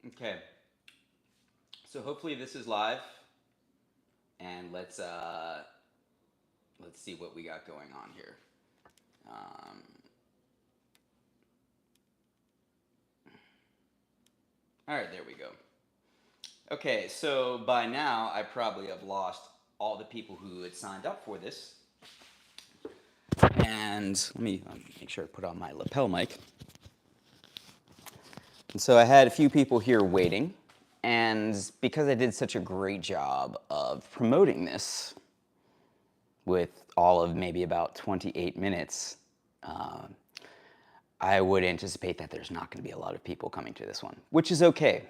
Okay, so hopefully this is live, and let's see what we got going on here. Um, all right, there we go. Okay, so by now I probably have lost all the people who had signed up for this, and let me make sure I put on my lapel mic. And so I had a few people here waiting, and because I did such a great job of promoting this with all of maybe about 28 minutes, uh, I would anticipate that there's not going to be a lot of people coming to this one, which is okay.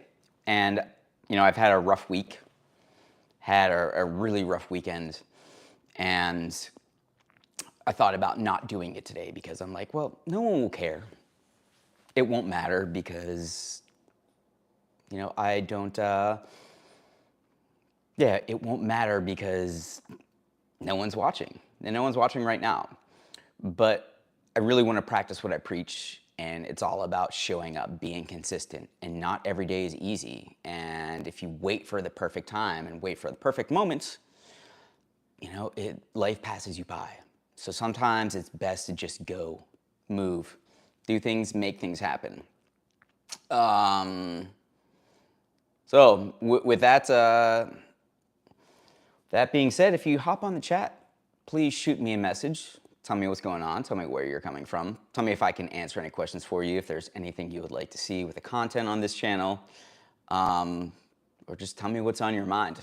And, I've had a rough week, had a really rough weekend, and I thought about not doing it today because I'm like, well, no one will care. It won't matter because, I don't, yeah, it won't matter because no one's watching. And no one's watching right now. But I really want to practice what I preach, and it's all about showing up, being consistent, and not every day is easy. And if you wait for the perfect time and wait for the perfect moments, life passes you by. So sometimes it's best to just go, move, do things, make things happen. Um, so with that being said, if you hop on the chat, please shoot me a message. Tell me what's going on. Tell me where you're coming from. Tell me if I can answer any questions for you, if there's anything you would like to see with the content on this channel, or just tell me what's on your mind.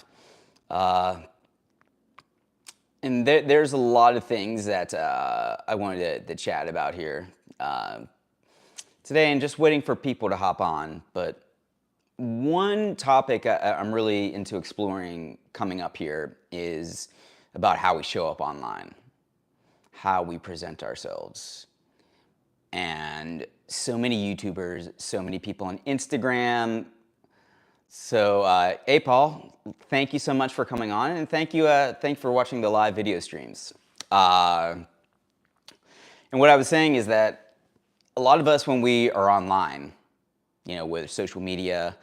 And there's a lot of things that I wanted to chat about here today, and just waiting for people to hop on. But one topic I'm really into exploring coming up here is about how we show up online, how we present ourselves. And so many YouTubers, so many people on Instagram. So, hey, Paul, thank you so much for coming on, and thank you for watching the live video streams. And what I was saying is that a lot of us, when we are online, whether social media,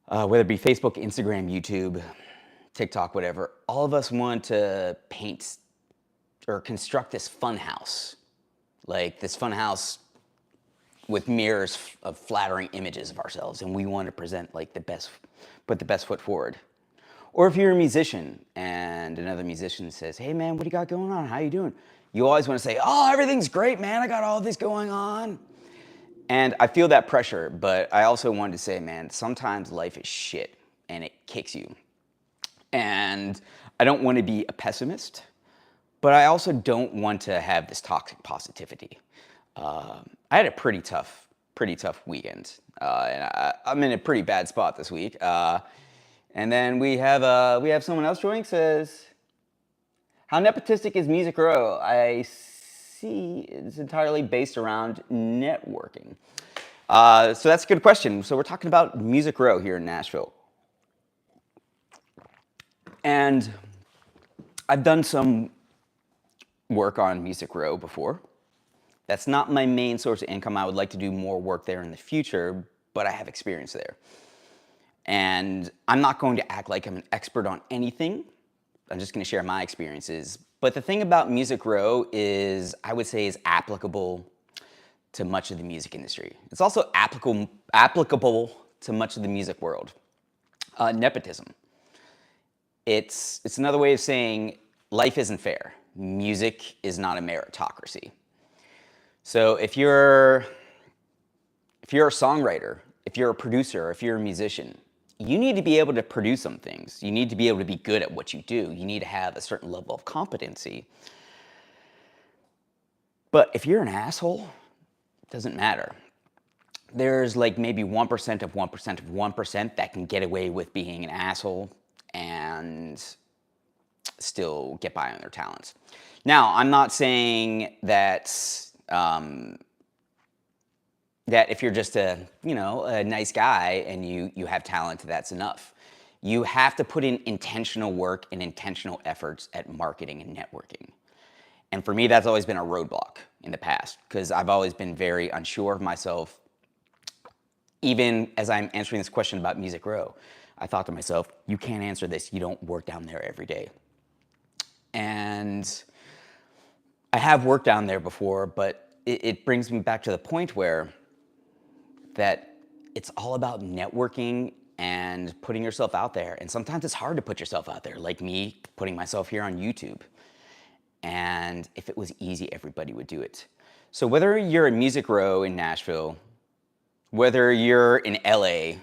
whether it be Facebook, Instagram, YouTube, TikTok, whatever, all of us want to paint or construct this fun house. Like this fun house with mirrors of flattering images of ourselves, and we want to present like put the best foot forward. Or if you're a musician and another musician says, hey man, what do you got going on? How you doing? You always want to say, oh, everything's great, man. I got all this going on. And I feel that pressure, but I also wanted to say, man, sometimes life is shit and it kicks you. And I don't want to be a pessimist, but I also don't want to have this toxic positivity. I had a pretty tough weekend, and I'm in a pretty bad spot this week. And then we have someone else joining. Says, how nepotistic is Music Row? I see it's entirely based around networking. So that's a good question. So we're talking about Music Row here in Nashville. And I've done some work on Music Row before. That's not my main source of income. I would like to do more work there in the future, but I have experience there. And I'm not going to act like I'm an expert on anything. I'm just going to share my experiences. But the thing about Music Row is, I would say, is applicable to much of the music industry. It's also applicable to much of the music world. Nepotism. It's another way of saying life isn't fair. Music is not a meritocracy. So if you're a songwriter, if you're a producer, if you're a musician, you need to be able to produce some things. You need to be able to be good at what you do. You need to have a certain level of competency. But if you're an asshole, it doesn't matter. There's like maybe 1% of 1% of 1% that can get away with being an asshole and still get by on their talents. Now, I'm not saying that that if you're just a nice guy and you have talent, that's enough. You have to put in intentional work and intentional efforts at marketing and networking. And for me, that's always been a roadblock in the past because I've always been very unsure of myself. Even as I'm answering this question about Music Row, I thought to myself, you can't answer this. You don't work down there every day. And I have worked down there before, but it brings me back to the point where that it's all about networking and putting yourself out there. And sometimes it's hard to put yourself out there, like me putting myself here on YouTube. And if it was easy, everybody would do it. So whether you're in Music Row in Nashville, whether you're in LA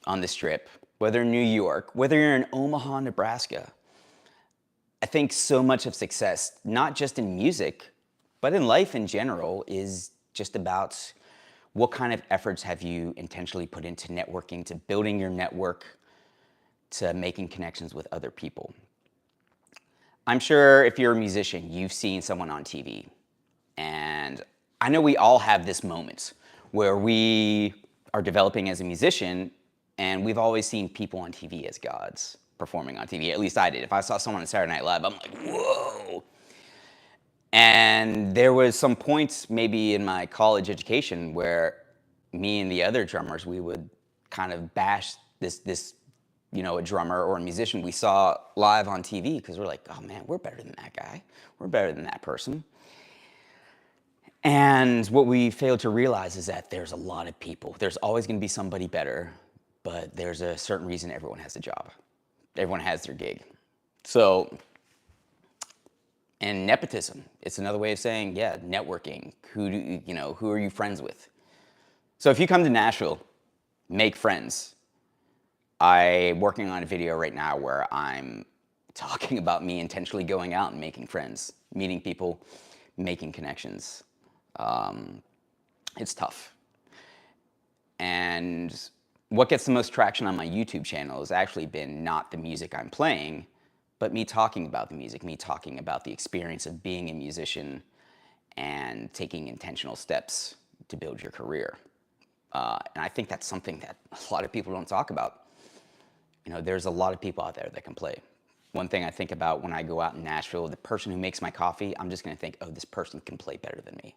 on the Strip, whether in New York, whether you're in Omaha, Nebraska, I think so much of success, not just in music, but in life in general, is just about what kind of efforts have you intentionally put into networking, to building your network, to making connections with other people. I'm sure if you're a musician, you've seen someone on TV. And I know we all have this moment where we are developing as a musician, and we've always seen people on TV as gods performing on TV. At least I did. If I saw someone on Saturday Night Live, I'm like, whoa. And there was some points maybe in my college education where me and the other drummers, we would kind of bash this a drummer or a musician we saw live on TV, because we're like, oh man, we're better than that guy. We're better than that person. And what we failed to realize is that there's a lot of people. There's always going to be somebody better, but there's a certain reason everyone has a job. Everyone has their gig. So, and nepotism, it's another way of saying, yeah, networking. Who are you friends with? So if you come to Nashville, make friends. I'm working on a video right now where I'm talking about me intentionally going out and making friends, meeting people, making connections. It's tough. And what gets the most traction on my YouTube channel has actually been not the music I'm playing, but me talking about the music, me talking about the experience of being a musician and taking intentional steps to build your career. And I think that's something that a lot of people don't talk about. There's a lot of people out there that can play. One thing I think about when I go out in Nashville, the person who makes my coffee, I'm just going to think, oh, this person can play better than me.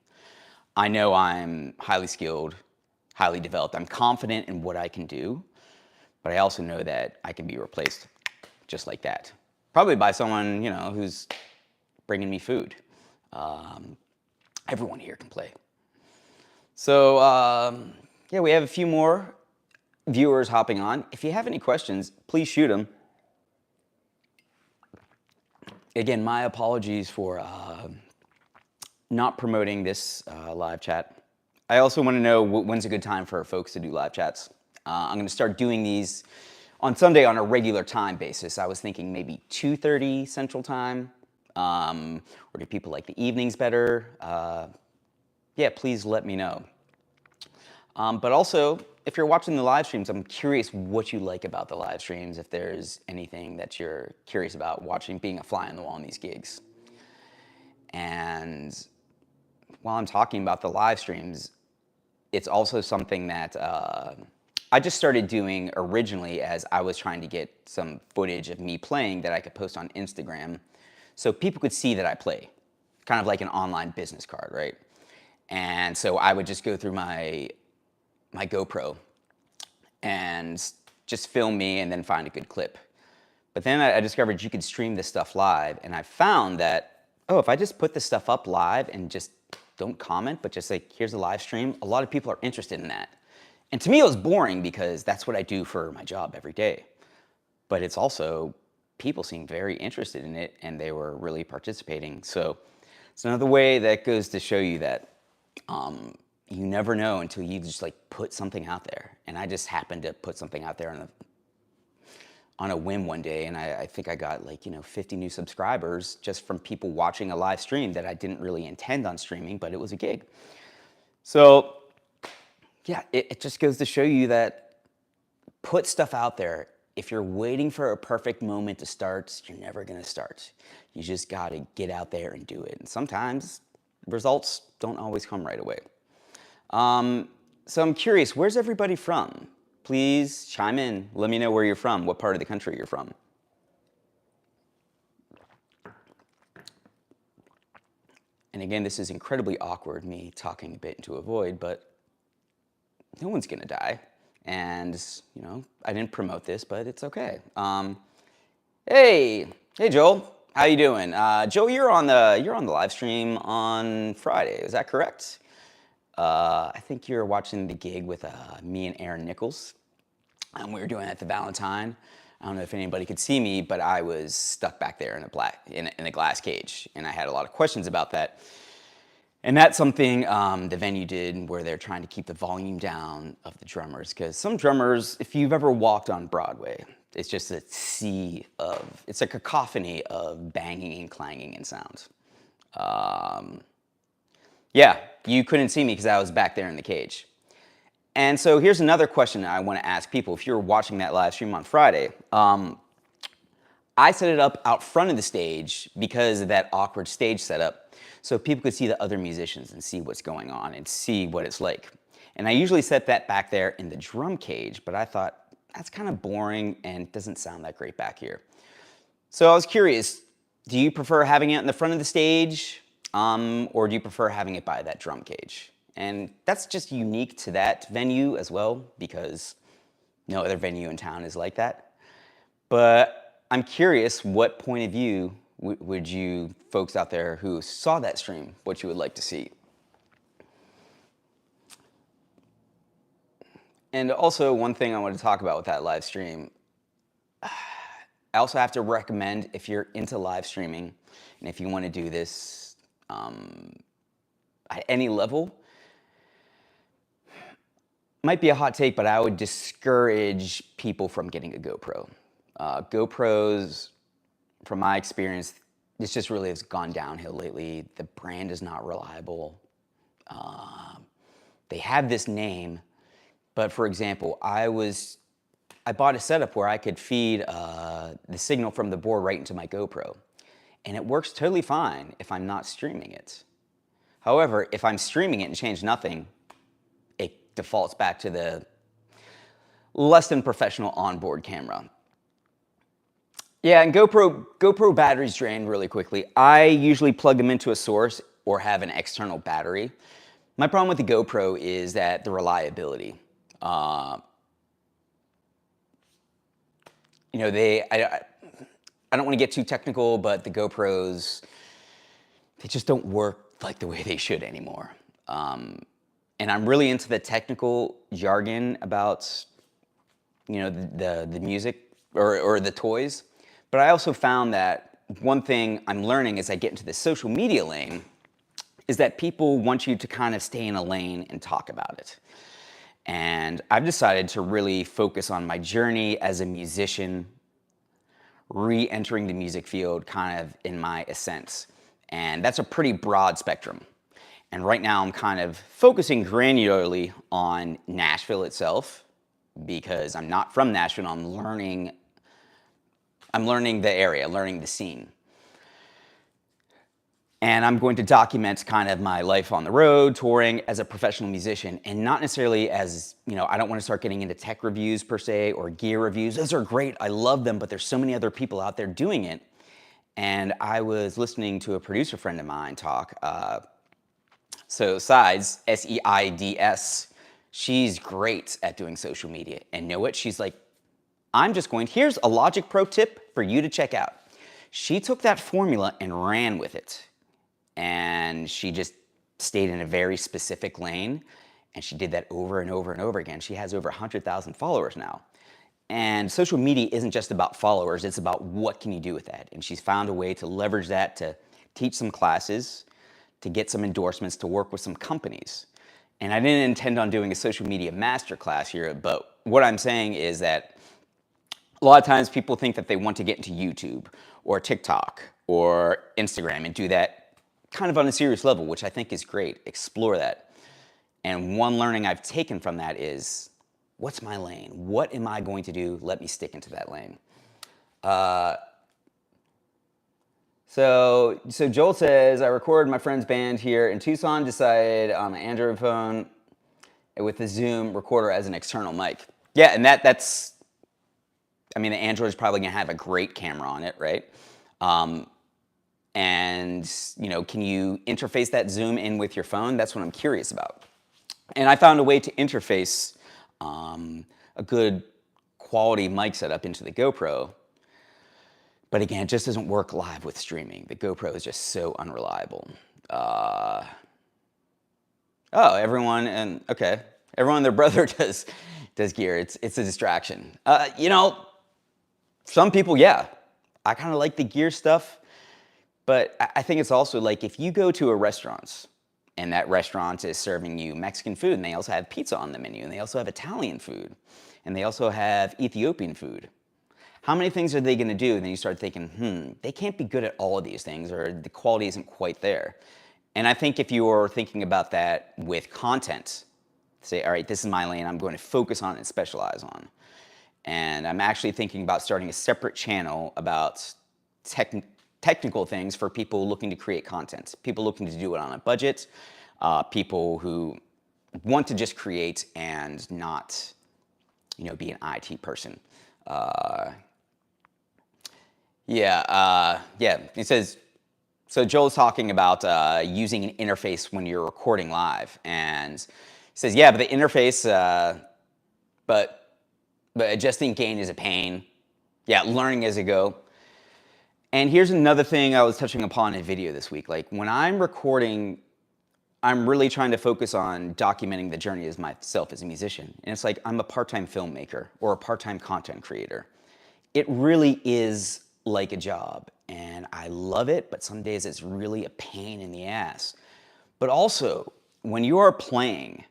I know I'm highly skilled, highly developed. I'm confident in what I can do, but I also know that I can be replaced just like that. Probably by someone, who's bringing me food. Everyone here can play. So, yeah, we have a few more viewers hopping on. If you have any questions, please shoot them. Again, my apologies for not promoting this live chat. I also want to know when's a good time for folks to do live chats. I'm going to start doing these on Sunday on a regular time basis. I was thinking maybe 2:30 Central Time. Or do people like the evenings better? Yeah, please let me know. But also, if you're watching the live streams, I'm curious what you like about the live streams, if there's anything that you're curious about watching, being a fly on the wall on these gigs. And while I'm talking about the live streams, it's also something that I just started doing originally as I was trying to get some footage of me playing that I could post on Instagram so people could see that I play, kind of like an online business card, right? And so I would just go through my GoPro and just film me and then find a good clip. But then I discovered you could stream this stuff live, and I found that, oh, if I just put this stuff up live and just don't comment, but just say, here's a live stream, a lot of people are interested in that. And to me, it was boring because that's what I do for my job every day. But it's also, people seemed very interested in it, and they were really participating. So it's another way that goes to show you that you never know until you just put something out there. And I just happened to put something out there on a whim one day, and I think I got 50 new subscribers just from people watching a live stream that I didn't really intend on streaming, but it was a gig. So yeah, it just goes to show you that put stuff out there. If you're waiting for a perfect moment to start, you're never gonna start. You just gotta get out there and do it. And sometimes results don't always come right away. So I'm curious, where's everybody from? Please chime in. Let me know where you're from, what part of the country you're from. And again, this is incredibly awkward, me talking a bit into a void, but no one's gonna die. And, you know, I didn't promote this, but it's okay. Hey Joel, how you doing? Joel, you're on the live stream on Friday, is that correct? I think you're watching the gig with me and Aaron Nichols. We were doing it at the Valentine. I don't know if anybody could see me, but I was stuck back there in a glass cage, and I had a lot of questions about that. And that's something the venue did where they're trying to keep the volume down of the drummers. Because some drummers, if you've ever walked on Broadway, it's just a sea of, it's a cacophony of banging and clanging and sounds. Yeah, you couldn't see me because I was back there in the cage. And so here's another question I want to ask people. If you're watching that live stream on Friday, I set it up out front of the stage because of that awkward stage setup, so people could see the other musicians and see what's going on and see what it's like. And I usually set that back there in the drum cage, but I thought that's kind of boring and doesn't sound that great back here. So I was curious, do you prefer having it in the front of the stage, or do you prefer having it by that drum cage? And that's just unique to that venue as well, because no other venue in town is like that. But I'm curious, what point of view would you folks out there who saw that stream, what you would like to see? And also, one thing I want to talk about with that live stream, I also have to recommend, if you're into live streaming and if you want to do this at any level, might be a hot take, but I would discourage people from getting a GoPro. GoPros, from my experience, this just really has gone downhill lately. The brand is not reliable. They have this name, but for example, I bought a setup where I could feed the signal from the board right into my GoPro, and it works totally fine if I'm not streaming it. However, if I'm streaming it and change nothing, it defaults back to the less than professional onboard camera. Yeah, and GoPro batteries drain really quickly. I usually plug them into a source or have an external battery. My problem with the GoPro is that the reliability. You know, I don't want to get too technical, but the GoPros, they just don't work like the way they should anymore. And I'm really into the technical jargon about, you know, the music or the toys. But I also found that one thing I'm learning as I get into the social media lane is that people want you to kind of stay in a lane and talk about it. And I've decided to really focus on my journey as a musician, re-entering the music field kind of in my ascent. And that's a pretty broad spectrum. And right now I'm kind of focusing granularly on Nashville itself, because I'm not from Nashville. I'm learning the area, learning the scene. And I'm going to document kind of my life on the road, touring as a professional musician, and not necessarily as, you know, I don't want to start getting into tech reviews per se or gear reviews. Those are great, I love them, but there's so many other people out there doing it. And I was listening to a producer friend of mine talk. So Sides, S-E-I-D-S, she's great at doing social media. And know what? She's like, here's a Logic Pro tip for you to check out. She took that formula and ran with it. And she just stayed in a very specific lane. And she did that over and over and over again. She has over 100,000 followers now. And social media isn't just about followers, it's about what can you do with that. And she's found a way to leverage that to teach some classes, to get some endorsements, to work with some companies. And I didn't intend on doing a social media masterclass here, but what I'm saying is that a lot of times people think that they want to get into YouTube or TikTok or Instagram and do that kind of on a serious level, which I think is great. Explore that. And one learning I've taken from that is, what's my lane? What am I going to do? Let me stick into that lane. So Joel says, I recorded my friend's band here in Tucson, decided on an Android phone with a Zoom recorder as an external mic. Yeah, and that's, I mean, the Android is probably gonna have a great camera on it, right? And, you know, can you interface that Zoom in with your phone? That's what I'm curious about. And I found a way to interface a good quality mic setup into the GoPro. But again, it just doesn't work live with streaming. The GoPro is just so unreliable. Oh, everyone and their brother does gear. It's a distraction. Some people, yeah, I kind of like the gear stuff, but I think it's also like if you go to a restaurant and that restaurant is serving you Mexican food and they also have pizza on the menu and they also have Italian food and they also have Ethiopian food. How many things are they going to do? And then you start thinking, they can't be good at all of these things or the quality isn't quite there. And I think if you're thinking about that with content, say, all right, this is my lane, I'm going to focus on and specialize on. And I'm actually thinking about starting a separate channel about technical things for people looking to create content, people looking to do it on a budget, people who want to just create and not, be an IT person. He says, so Joel's talking about using an interface when you're recording live. And he says, yeah, but the interface, but adjusting gain is a pain. Yeah, learning as you go. And here's another thing I was touching upon in a video this week. Like when I'm recording, I'm really trying to focus on documenting the journey as myself as a musician. And it's like I'm a part-time filmmaker or a part-time content creator. It really is like a job and I love it, but some days it's really a pain in the ass. But also, when you are playing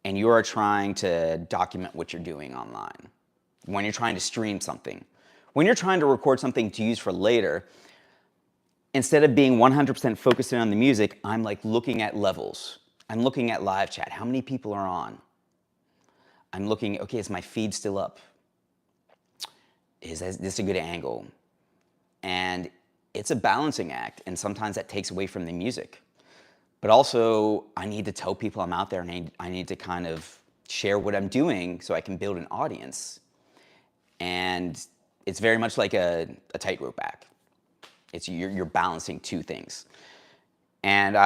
and you are trying to document what you're doing online, when you're trying to stream something, when you're trying to record something to use for later, instead of being 100% focused in on the music, I'm like looking at levels. I'm looking at live chat. How many people are on? I'm looking, okay, is my feed still up? Is this a good angle? And it's a balancing act, and sometimes that takes away from the music. But also, I need to tell people I'm out there, and I need to kind of share what I'm doing so I can build an audience. And it's very much like a tightrope act. You're balancing two things. And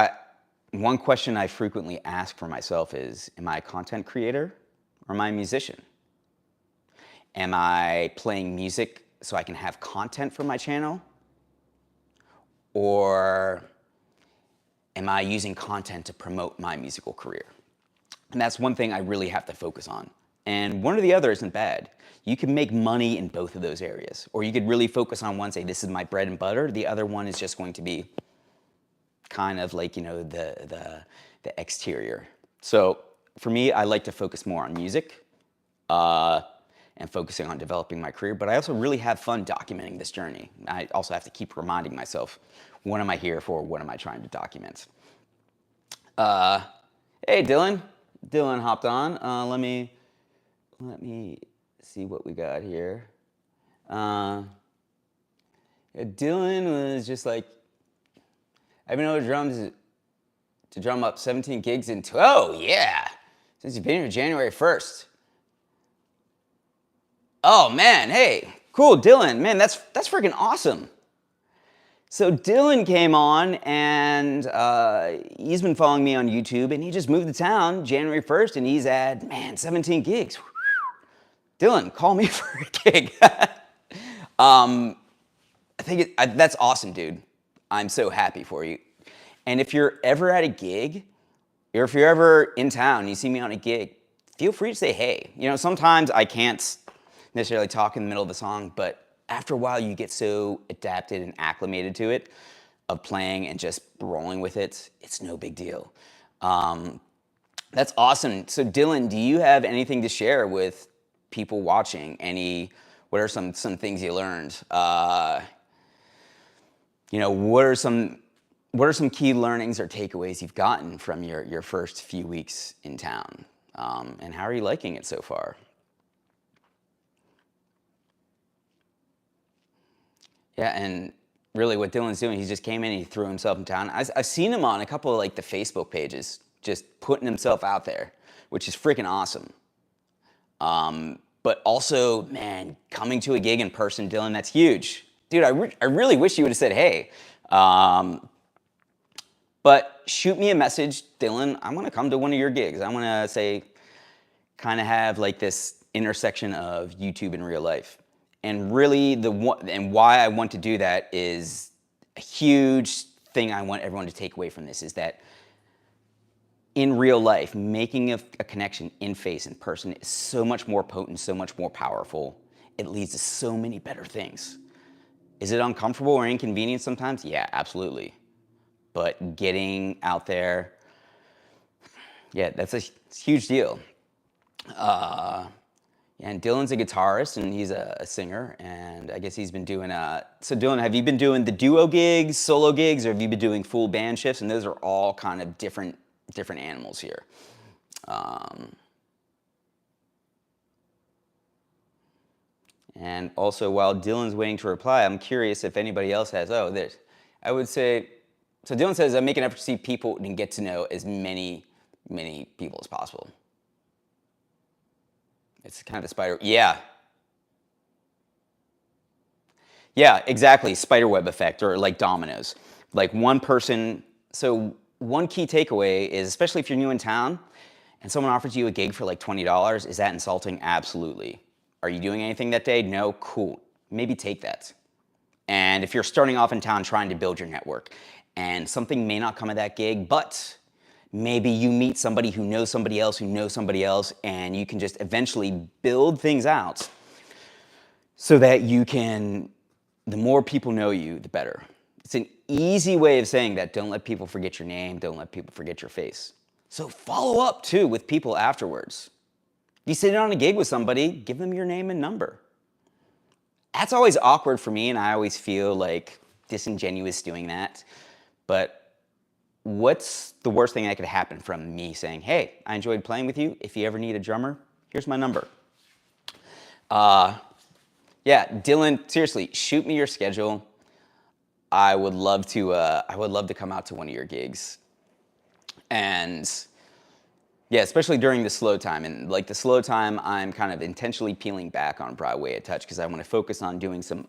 one question I frequently ask for myself is, am I a content creator or am I a musician? Am I playing music so I can have content for my channel? Or am I using content to promote my musical career? And that's one thing I really have to focus on. And one or the other isn't bad. You can make money in both of those areas. Or you could really focus on one, say, this is my bread and butter. The other one is just going to be kind of like, the exterior. So for me, I like to focus more on music and focusing on developing my career. But I also really have fun documenting this journey. I also have to keep reminding myself, what am I here for? What am I trying to document? Hey, Dylan. Dylan hopped on. Let me see what we got here. Dylan was just like, I've been able to drum up 17 gigs in, oh yeah, since you've been here January 1st. Oh man, hey, cool, Dylan, man, that's freaking awesome. So Dylan came on and he's been following me on YouTube and he just moved to town January 1st and he's at, 17 gigs. Dylan, call me for a gig. I think that's awesome, dude. I'm so happy for you. And if you're ever at a gig, or if you're ever in town and you see me on a gig, feel free to say hey. Sometimes I can't necessarily talk in the middle of the song, but after a while you get so adapted and acclimated to it, of playing and just rolling with it, it's no big deal. That's awesome. So Dylan, do you have anything to share with people watching? What are some things you learned? What are some key learnings or takeaways you've gotten from your first few weeks in town? And how are you liking it so far? Yeah, and really what Dylan's doing, he just came in and he threw himself in town. I've seen him on a couple of the Facebook pages, just putting himself out there, which is freaking awesome. But also, man, coming to a gig in person, Dylan, that's huge. Dude, I really wish you would have said hey. But But shoot me a message, Dylan. I want to come to one of your gigs. I want to say, kind of have like this intersection of YouTube and real life. And really, and why I want to do that is a huge thing I want everyone to take away from this is that in real life, making a connection in face, in person, is so much more potent, so much more powerful. It leads to so many better things. Is it uncomfortable or inconvenient sometimes? Yeah, absolutely. But getting out there, yeah, that's a huge deal. And Dylan's a guitarist and he's a singer, and I guess he's been doing so Dylan, have you been doing the duo gigs, solo gigs, or have you been doing full band shifts? And those are all kind of different animals here. And also, while Dylan's waiting to reply, I'm curious if anybody else has, I would say, so Dylan says, I make an effort to see people and get to know as many people as possible. It's kind of a spider, yeah. Yeah, exactly, spiderweb effect, or like dominoes. Like one person, so one key takeaway is, especially if you're new in town and someone offers you a gig for like $20, is that insulting? Absolutely. Are you doing anything that day? No? Cool. Maybe take that. And if you're starting off in town trying to build your network, and something may not come of that gig, but maybe you meet somebody who knows somebody else who knows somebody else, and you can just eventually build things out so that you can, the more people know you, the better. It's an easy way of saying that. Don't let people forget your name. Don't let people forget your face. So follow up too with people afterwards. You sit on a gig with somebody, give them your name and number. That's always awkward for me, and I always feel like disingenuous doing that. But what's the worst thing that could happen from me saying, hey, I enjoyed playing with you. If you ever need a drummer, here's my number. Yeah, Dylan, seriously, shoot me your schedule. I would love to come out to one of your gigs. And yeah, especially during the slow time. And like the slow time, I'm kind of intentionally peeling back on Broadway a touch because I want to focus on doing some,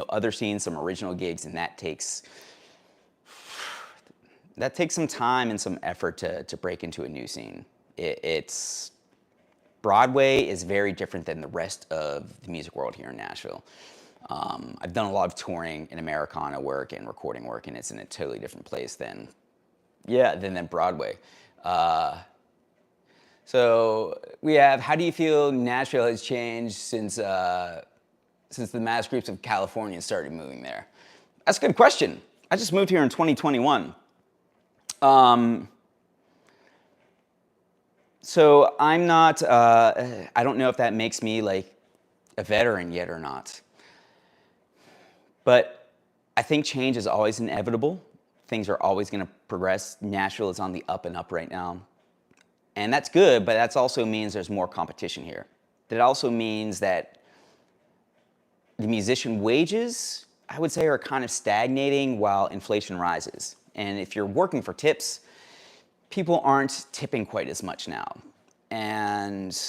other scenes, some original gigs, and that takes some time and some effort to break into a new scene. It's Broadway is very different than the rest of the music world here in Nashville. I've done a lot of touring and Americana work and recording work, and it's in a totally different place than Broadway. So we have, how do you feel Nashville has changed since the mass groups of Californians started moving there? That's a good question. I just moved here in 2021. So I'm not, I don't know if that makes me like a veteran yet or not. But I think change is always inevitable. Things are always going to progress. Nashville is on the up and up right now. And that's good, but that also means there's more competition here. That also means that the musician wages, I would say, are kind of stagnating while inflation rises. And if you're working for tips, people aren't tipping quite as much now. And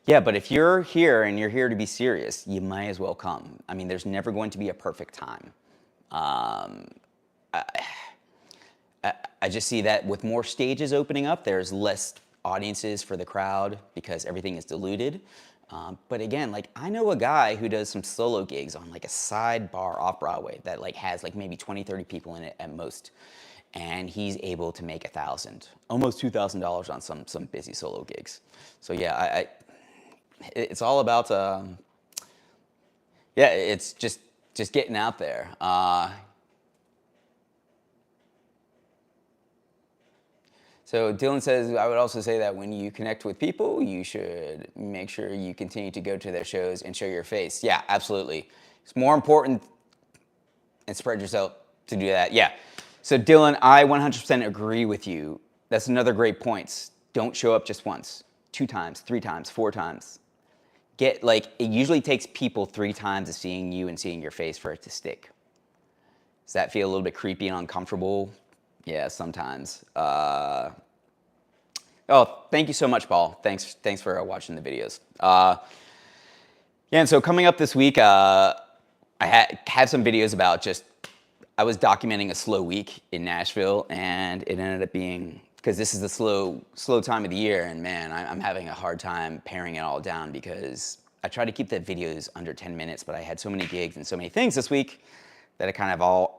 yeah, but if you're here and you're here to be serious, you might as well come. I mean, there's never going to be a perfect time. I just see that with more stages opening up, there's less audiences for the crowd because everything is diluted. But again, like I know a guy who does some solo gigs on like a side bar off Broadway that like has like maybe 20, 30 people in it at most. And he's able to make $1,000, almost $2,000 on some busy solo gigs. So yeah, it's all about, yeah, it's just getting out there. So Dylan says, I would also say that when you connect with people, you should make sure you continue to go to their shows and show your face. Yeah, absolutely. It's more important and spread yourself to do that. Yeah. So Dylan, I 100% agree with you. That's another great point. Don't show up just once, 2 times, 3 times, 4 times. It usually takes people 3 times of seeing you and seeing your face for it to stick. Does that feel a little bit creepy and uncomfortable? Yeah, sometimes. Oh, thank you so much, Paul. Thanks for watching the videos. Yeah, and so coming up this week, I have some videos about just I was documenting a slow week in Nashville, and it ended up being, because this is the slow time of the year, and man, I'm having a hard time paring it all down because I try to keep the videos under 10 minutes, but I had so many gigs and so many things this week that it kind of all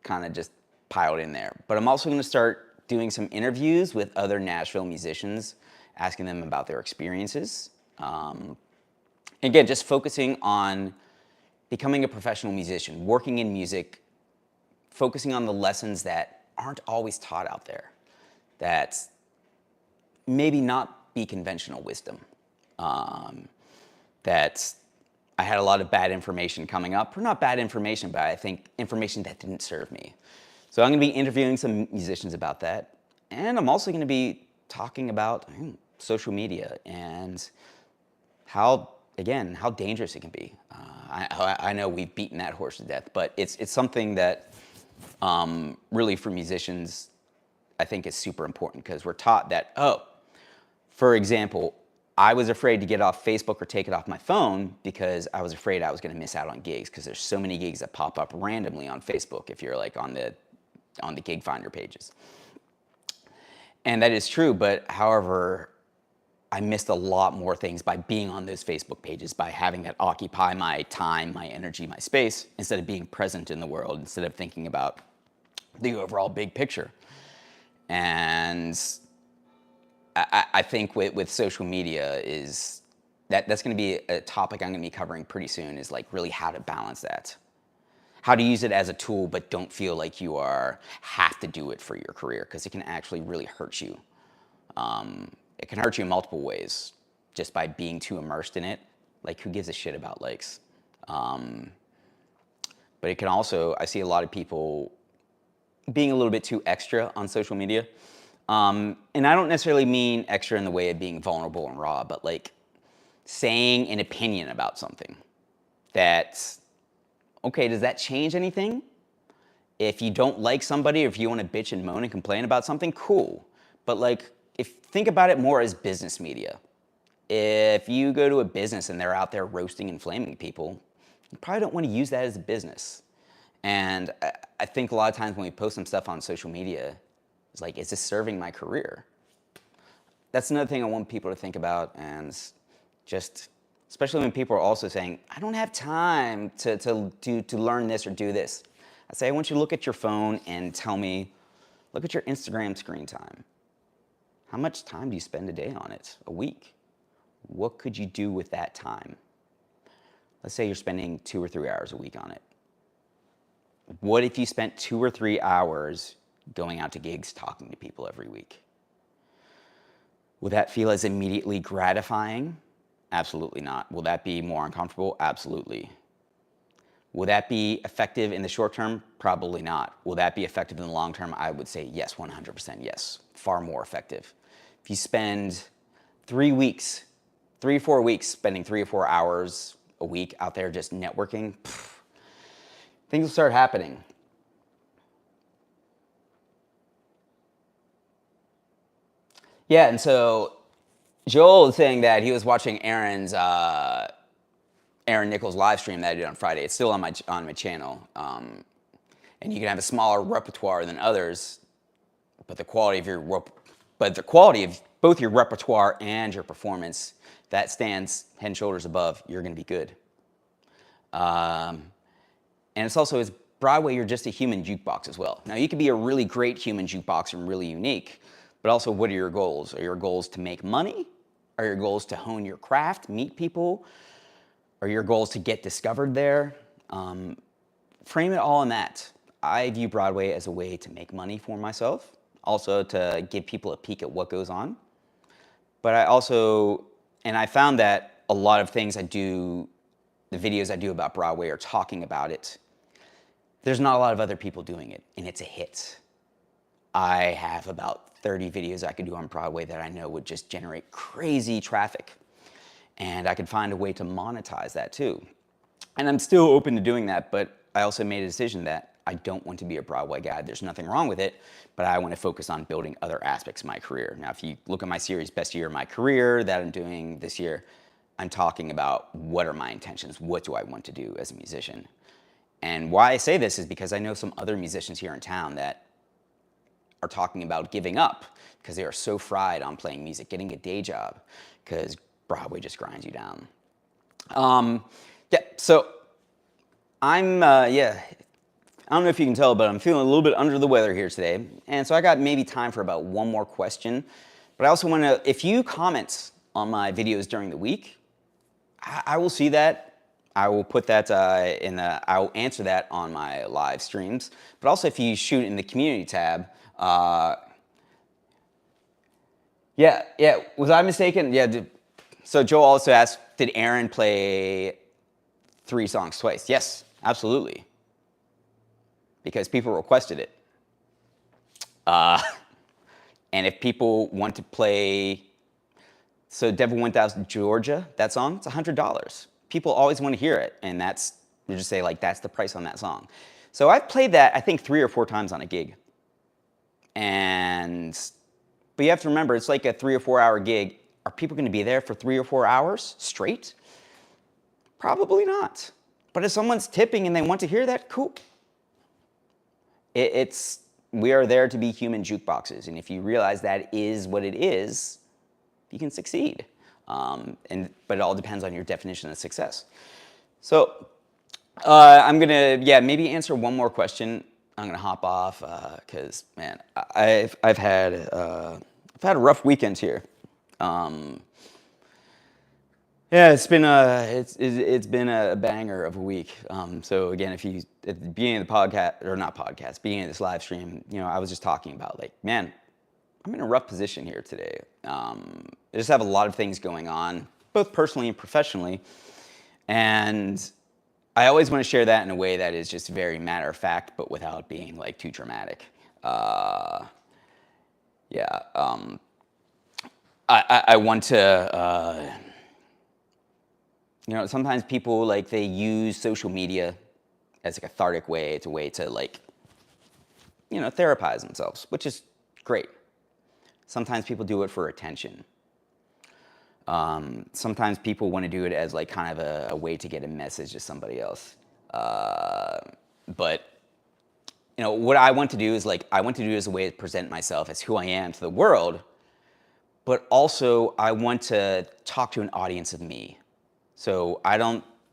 kind of just piled in there. But I'm also going to start doing some interviews with other Nashville musicians, asking them about their experiences. Again, just focusing on becoming a professional musician, working in music, focusing on the lessons that aren't always taught out there, that maybe not be conventional wisdom. That I had a lot of bad information coming up, or not bad information, but I think information that didn't serve me. So I'm going to be interviewing some musicians about that, and I'm also going to be talking about social media and how dangerous it can be. I know we've beaten that horse to death, but it's something that really for musicians, I think is super important, because we're taught that, for example, I was afraid to get off Facebook or take it off my phone because I was afraid I was going to miss out on gigs, because there's so many gigs that pop up randomly on Facebook if you're like on the gig finder pages. And that is true, but however, I missed a lot more things by being on those Facebook pages, by having that occupy my time, my energy, my space, instead of being present in the world, instead of thinking about the overall big picture. And I think with social media is that's going to be a topic I'm going to be covering pretty soon, is like really how to balance that. How to use it as a tool, but don't feel like you have to do it for your career, because it can actually really hurt you. It can hurt you in multiple ways just by being too immersed in it. Like, who gives a shit about likes? But it can also, I see a lot of people being a little bit too extra on social media. And I don't necessarily mean extra in the way of being vulnerable and raw, but like saying an opinion about something that, okay, does that change anything? If you don't like somebody, or if you want to bitch and moan and complain about something, cool. But like, think about it more as business media. If you go to a business and they're out there roasting and flaming people, you probably don't want to use that as a business. And I think a lot of times when we post some stuff on social media, it's like, is this serving my career? That's another thing I want people to think about, and just, especially when people are also saying, I don't have time to learn this or do this. I say, I want you to look at your phone and tell me, look at your Instagram screen time. How much time do you spend a day on it, a week? What could you do with that time? Let's say you're spending 2 or 3 hours a week on it. What if you spent 2 or 3 hours going out to gigs, talking to people every week? Will that feel as immediately gratifying? Absolutely not. Will that be more uncomfortable? Absolutely. Will that be effective in the short term? Probably not. Will that be effective in the long term? I would say yes, 100% yes. Far more effective. If you spend 3 weeks, 3 or 4 weeks, spending 3 or 4 hours a week out there just networking, things will start happening. Yeah, and so Joel is saying that he was watching Aaron Nichols' live stream that I did on Friday. It's still on my channel, and you can have a smaller repertoire than others, but the quality of both your repertoire and your performance, that stands head and shoulders above. You're going to be good. And it's also, as Broadway, you're just a human jukebox as well. Now, you can be a really great human jukebox and really unique, but also, what are your goals? Are your goals to make money? Are your goals to hone your craft, meet people? Are your goals to get discovered there? Frame it all in that. I view Broadway as a way to make money for myself, also to give people a peek at what goes on. But I found that a lot of things I do, the videos I do about Broadway are talking about it. There's not a lot of other people doing it, and it's a hit. I have about 30 videos I could do on Broadway that I know would just generate crazy traffic. And I could find a way to monetize that too. And I'm still open to doing that, but I also made a decision that I don't want to be a Broadway guy. There's nothing wrong with it, but I want to focus on building other aspects of my career. Now, if you look at my series, Best Year of My Career, that I'm doing this year, I'm talking about what are my intentions? What do I want to do as a musician? And why I say this is because I know some other musicians here in town that are talking about giving up because they are so fried on playing music, getting a day job, because Broadway just grinds you down. Yeah, so I don't know if you can tell, but I'm feeling a little bit under the weather here today. And so I got maybe time for about one more question. But I also want to, if you comment on my videos during the week, I will see that. I will put that I will answer that on my live streams. But also if you shoot in the community tab, was I mistaken? Yeah, so Joel also asked, did Aaron play 3 songs twice? Yes, absolutely. Because people requested it. And if people want to play, so Devil 1000 Georgia, that song, it's $100. People always want to hear it, and you just say like, that's the price on that song. So I've played that, I think 3 or 4 times on a gig. But you have to remember, it's like a 3 or 4 hour gig. Are people going to be there for 3 or 4 hours straight? Probably not. But if someone's tipping and they want to hear that, cool. We are there to be human jukeboxes, and if you realize that is what it is, you can succeed. But it all depends on your definition of success. So I'm gonna maybe answer one more question. I'm gonna hop off because man, I've had a rough weekend here. Yeah, it's been a banger of a week. So again, if you at the beginning of the podcast, or not podcast, beginning of this live stream, I was just talking about like, man, I'm in a rough position here today. I just have a lot of things going on, both personally and professionally, and I always want to share that in a way that is just very matter of fact, but without being like too dramatic. I want to. Sometimes people like they use social media as a cathartic way. It's a way to like, therapize themselves, which is great. Sometimes people do it for attention. Sometimes people want to do it as like kind of a way to get a message to somebody else. But what I want to do is like, I want to do it as a way to present myself as who I am to the world. But also I want to talk to an audience of me. So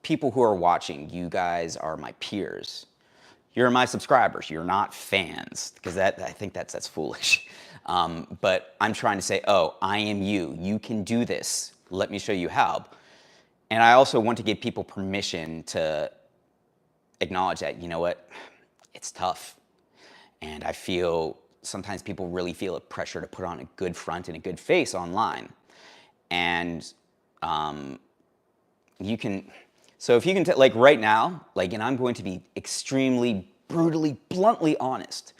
people who are watching, you guys are my peers. You're my subscribers. You're not fans, because I think that's foolish. But I'm trying to say, oh, I am you. You can do this. Let me show you how. And I also want to give people permission to acknowledge that, you know what, it's tough. And I feel sometimes people really feel a pressure to put on a good front and a good face online. And so if you can, like right now, like, and I'm going to be extremely, brutally, bluntly honest,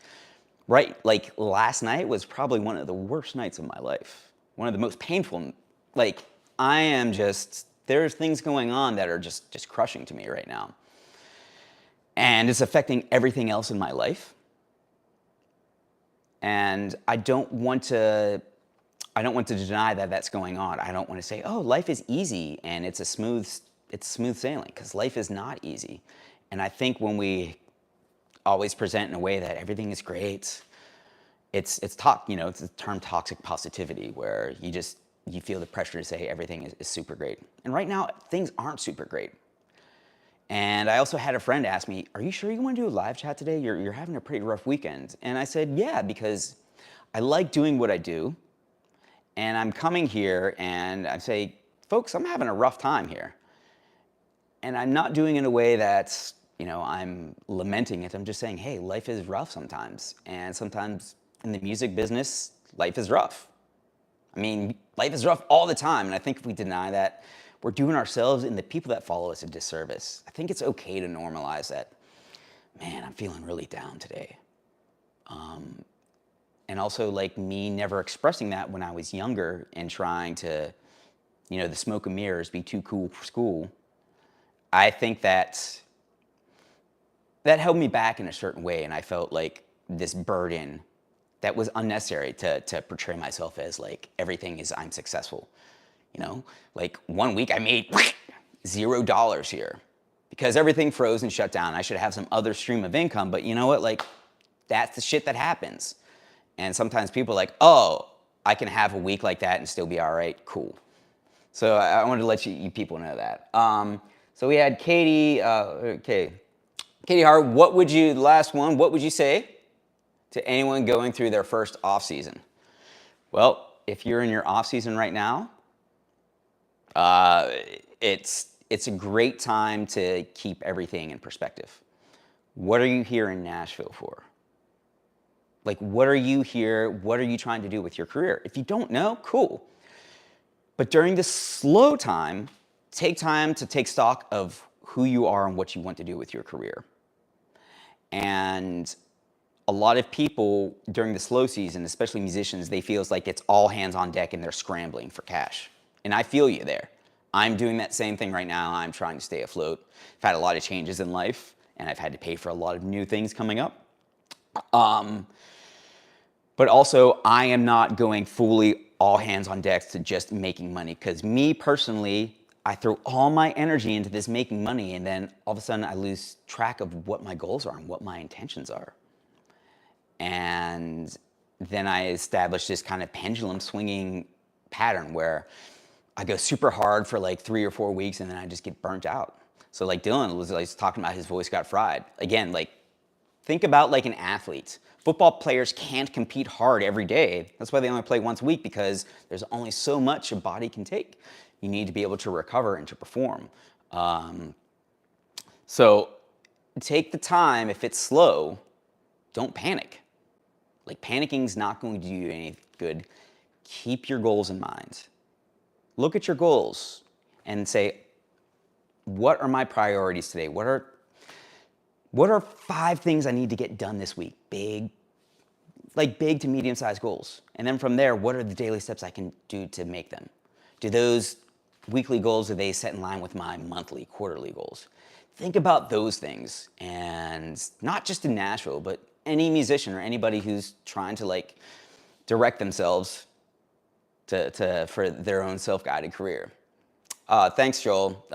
right? Like last night was probably one of the worst nights of my life. One of the most painful, like there's things going on that are just crushing to me right now. And it's affecting everything else in my life. And I don't want to deny that that's going on. I don't want to say, oh, life is easy and it's smooth sailing, because life is not easy. And I think when we always present in a way that everything is great, it's the term toxic positivity, where you feel the pressure to say everything is super great. And right now, things aren't super great. And I also had a friend ask me, are you sure you want to do a live chat today? You're having a pretty rough weekend. And I said, yeah, because I like doing what I do. And I'm coming here and I say, folks, I'm having a rough time here. And I'm not doing it in a way that's, I'm lamenting it. I'm just saying, hey, life is rough sometimes. And sometimes in the music business, life is rough. I mean, life is rough all the time. And I think if we deny that, we're doing ourselves and the people that follow us a disservice. I think it's okay to normalize that, man, I'm feeling really down today. And also like me never expressing that when I was younger and trying to, the smoke and mirrors, be too cool for school. I think that held me back in a certain way, and I felt like this burden that was unnecessary to portray myself as like everything is I'm successful. Like one week I made $0 here. because everything froze and shut down. I should have some other stream of income, but you know what? Like, that's the shit that happens. And sometimes people are like, oh, I can have a week like that and still be all right. Cool. So I wanted to let you people know that. So we had Katie. Okay, Katie Hart. Last one? What would you say to anyone going through their first off season? Well, if you're in your off season right now, it's a great time to keep everything in perspective. What are you here in Nashville for? Like, what are you here? What are you trying to do with your career? If you don't know, cool. But during this slow time, take time to take stock of who you are and what you want to do with your career. And a lot of people during the slow season, especially musicians, they feel like it's all hands on deck and they're scrambling for cash. And I feel you there. I'm doing that same thing right now. I'm trying to stay afloat. I've had a lot of changes in life, and I've had to pay for a lot of new things coming up. But also, I am not going fully all hands on deck to just making money, because me personally, I throw all my energy into this making money, and then all of a sudden I lose track of what my goals are and what my intentions are. And then I establish this kind of pendulum swinging pattern where I go super hard for like 3 or 4 weeks and then I just get burnt out. So like Dylan was like talking about his voice got fried. Again, like think about like an athlete. Football players can't compete hard every day. That's why they only play once a week, because there's only so much a body can take. You need to be able to recover and to perform. So take the time. If it's slow, don't panic. Like, panicking is not going to do you any good. Keep your goals in mind. Look at your goals and say, what are my priorities today? What are 5 things I need to get done this week? Big to medium-sized goals. And then from there, what are the daily steps I can do to make them? Do those weekly goals, are they set in line with my monthly, quarterly goals? Think about those things, and not just in Nashville, but any musician or anybody who's trying to like direct themselves for their own self-guided career. Thanks, Joel.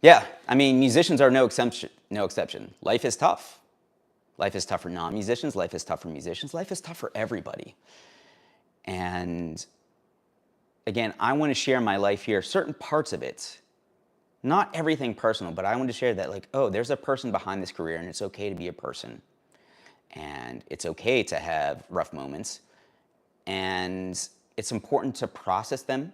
Yeah, I mean, musicians are no exception. Life is tough. Life is tough for non-musicians. Life is tough for musicians. Life is tough for everybody. And again, I want to share my life here, certain parts of it. Not everything personal, but I want to share that, like, oh, there's a person behind this career, and it's okay to be a person. And it's okay to have rough moments. And it's important to process them,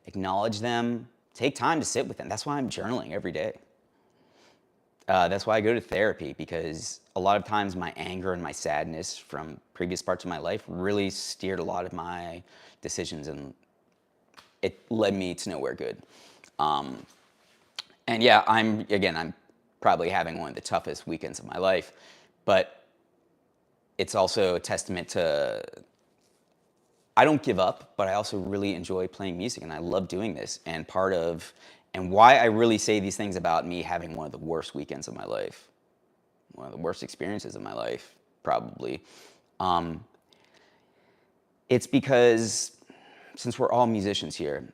acknowledge them, take time to sit with them. That's why I'm journaling every day. That's why I go to therapy, because a lot of times my anger and my sadness from previous parts of my life really steered a lot of my decisions, and it led me to nowhere good. And yeah, I'm probably having one of the toughest weekends of my life, but it's also a testament to, I don't give up, but I also really enjoy playing music, and I love doing this. And and why I really say these things about me having one of the worst weekends of my life, one of the worst experiences of my life, probably. It's because, since we're all musicians here,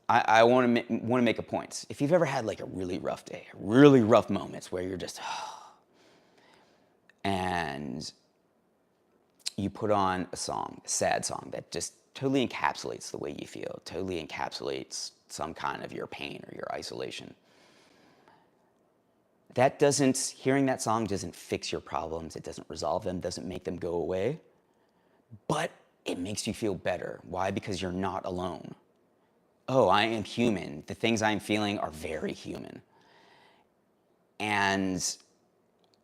I want to make a point. If you've ever had like a really rough day, really rough moments where you're just, and you put on a song, a sad song that just totally encapsulates the way you feel, totally encapsulates some kind of your pain or your isolation. Hearing that song doesn't fix your problems, it doesn't resolve them, doesn't make them go away, but it makes you feel better. Why? Because you're not alone. Oh, I am human. The things I'm feeling are very human. And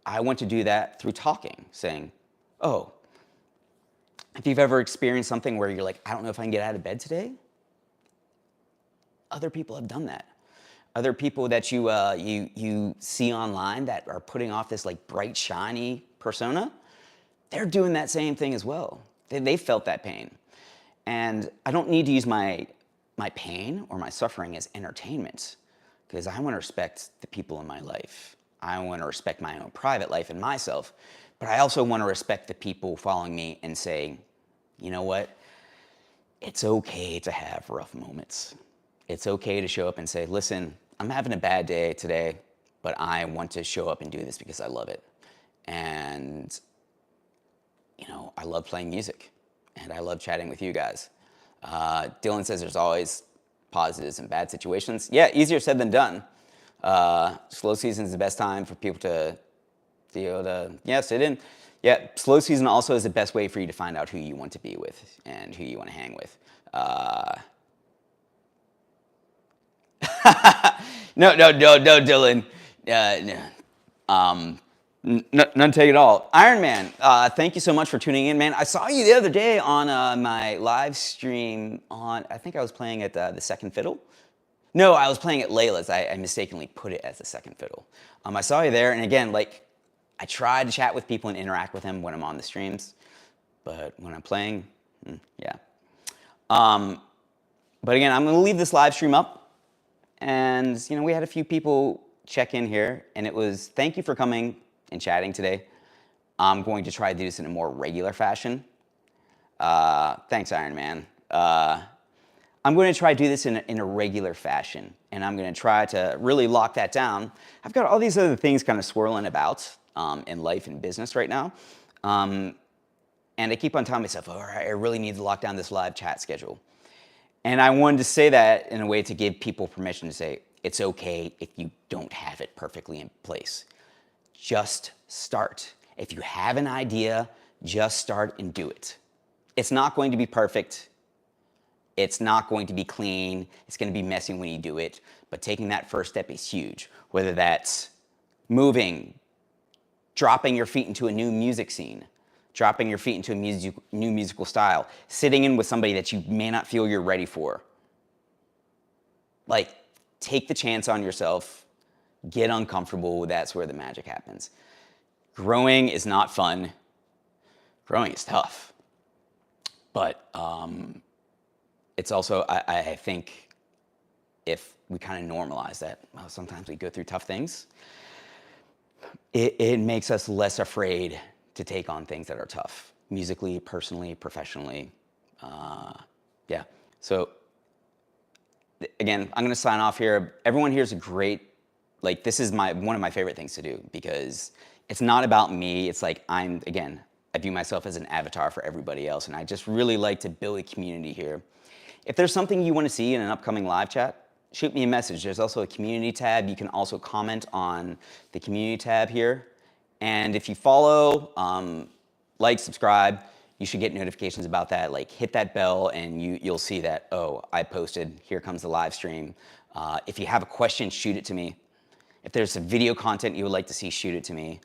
I want to do that through talking, saying, oh, if you've ever experienced something where you're like, I don't know if I can get out of bed today, other people have done that. Other people that you see online that are putting off this like bright, shiny persona, they're doing that same thing as well. They felt that pain. And I don't need to use my pain or my suffering as entertainment, because I want to respect the people in my life. I want to respect my own private life and myself, but I also want to respect the people following me and say, you know what? It's okay to have rough moments. It's okay to show up and say, listen, I'm having a bad day today, but I want to show up and do this because I love it. And, I love playing music and I love chatting with you guys. Dylan says there's always positives and bad situations. Yeah, easier said than done. Slow season is the best time for people to sit in. Yeah, slow season also is the best way for you to find out who you want to be with and who you want to hang with. No, Dylan. No. None take at all. Iron Man, thank you so much for tuning in, man. I saw you the other day on my live stream on, I think I was playing at the second fiddle. No, I was playing at Layla's. I mistakenly put it as the second fiddle. I saw you there, and again, I try to chat with people and interact with them when I'm on the streams, but when I'm playing, yeah. But again, I'm gonna leave this live stream up, and we had a few people check in here, and it was, thank you for coming and chatting today. I'm going to try to do this in a more regular fashion. Thanks, Iron Man. I'm going to try to do this in a regular fashion, and I'm going to try to really lock that down. I've got all these other things kind of swirling about in life and business right now, and I keep on telling myself, all right, I really need to lock down this live chat schedule. And I wanted to say that in a way to give people permission to say, it's okay if you don't have it perfectly in place. Just start. If you have an idea, just start and do it. It's not going to be perfect. It's not going to be clean. It's going to be messy when you do it. But taking that first step is huge. Whether that's moving, dropping your feet into a new music scene, dropping your feet into a new musical style, sitting in with somebody that you may not feel you're ready for. Take the chance on yourself. Get uncomfortable. That's where the magic happens. Growing is not fun. Growing is tough. But it's also, I think, if we kind of normalize that, well, sometimes we go through tough things, it makes us less afraid to take on things that are tough, musically, personally, professionally. Yeah. So again, I'm going to sign off here. Everyone here is a great, this is one of my favorite things to do, because it's not about me. It's I view myself as an avatar for everybody else, and I just really like to build a community here. If there's something you want to see in an upcoming live chat, shoot me a message. There's also a community tab. You can also comment on the community tab here. And if you follow, subscribe, you should get notifications about that. Hit that bell and you'll see that, oh, I posted, here comes the live stream. If you have a question, shoot it to me. If there's some video content you would like to see, shoot it to me.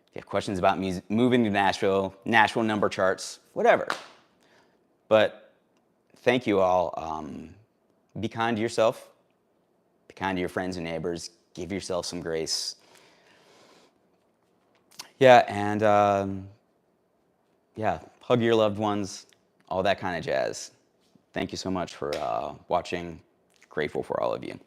If you have questions about music, moving to Nashville, Nashville number charts, whatever. But thank you all. Be kind to yourself. Be kind to your friends and neighbors. Give yourself some grace. Yeah, and hug your loved ones, all that kind of jazz. Thank you so much for watching. Grateful for all of you.